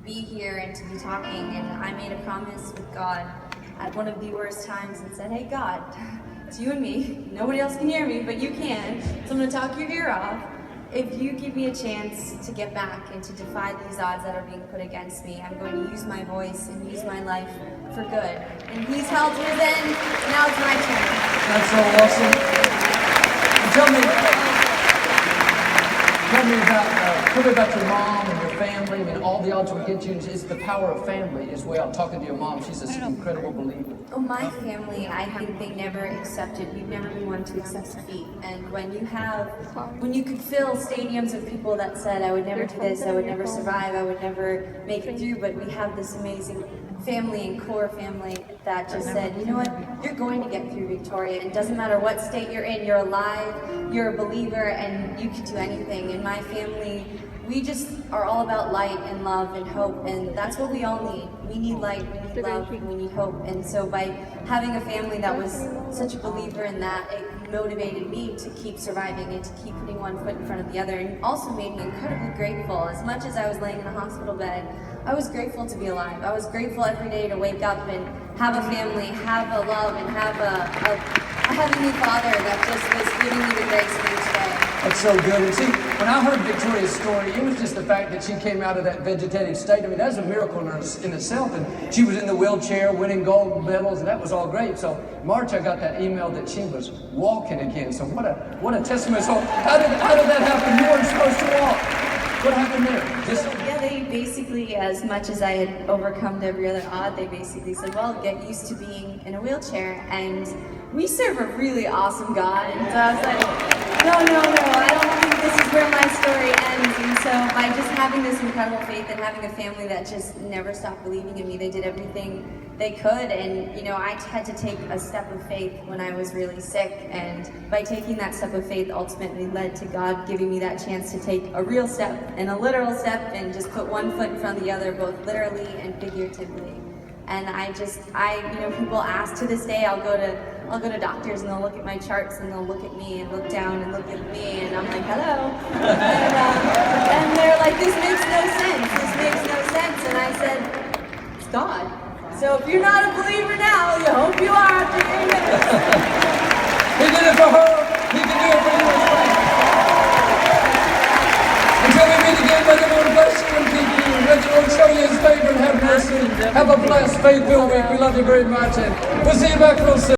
be here and to be talking. And I made a promise with God at one of the worst times and said, hey God, it's you and me. Nobody else can hear me, but you can. So I'm going to talk your ear off. If you give me a chance to get back and to defy these odds that are being put against me, I'm going to use my voice and use my life for good. And he's held his end. Now it's my turn. That's so awesome. Tell me about your mom and your family. I mean, all the odds we get you. It's the power of family as well. Talking to your mom, she's an incredible believer. Oh, my family, I think they never accepted. We've never been one to accept defeat. And when you could fill stadiums of people that said, I would never do this, I would never survive, I would never make it through, but we have this amazing family and core family that just said, you know what, you're going to get through, Victoria. It doesn't matter what state you're in, you're alive, you're a believer, and you can do anything. In my family, we just are all about light and love and hope, and that's what we all need. We need light, we need love, and we need hope. And so by having a family that was such a believer in that, it motivated me to keep surviving and to keep putting one foot in front of the other, and also made me incredibly grateful. As much as I was laying in a hospital bed, I was grateful to be alive. I was grateful every day to wake up and have a family, have a love, and have a Heavenly Father that just was giving me the grace for each day. That's so good. And see, when I heard Victoria's story, it was just the fact that she came out of that vegetative state. I mean, that's a miracle in itself. And she was in the wheelchair, winning gold medals, and that was all great. So March, I got that email that she was walking again. So what a testament. So how did that happen? You weren't supposed to walk. What happened there? Yeah, they basically, as much as I had overcome every other odd, they basically said, well, get used to being in a wheelchair. And we serve a really awesome God. And so I was like, no, I don't think this is where my story ends. And so by just having this incredible faith and having a family that just never stopped believing in me, they did everything they could. And, you know, I had to take a step of faith when I was really sick. And by taking that step of faith ultimately led to God giving me that chance to take a real step and a literal step and just put one foot in front of the other, both literally and figuratively. And people ask to this day, I'll go to doctors and they'll look at my charts and they'll look at me and look down and look at me and I'm like, hello. And they're like, this makes no sense. This makes no sense. And I said, it's God. So if you're not a believer now, you hope you are after hearing this. He did it for her. He can do it for you as well. Until we meet again, may the Lord bless you and keep you. May the Lord show you His favor and have mercy. Have a blessed, faith-filled week. We love you very much, and we'll see you back real soon.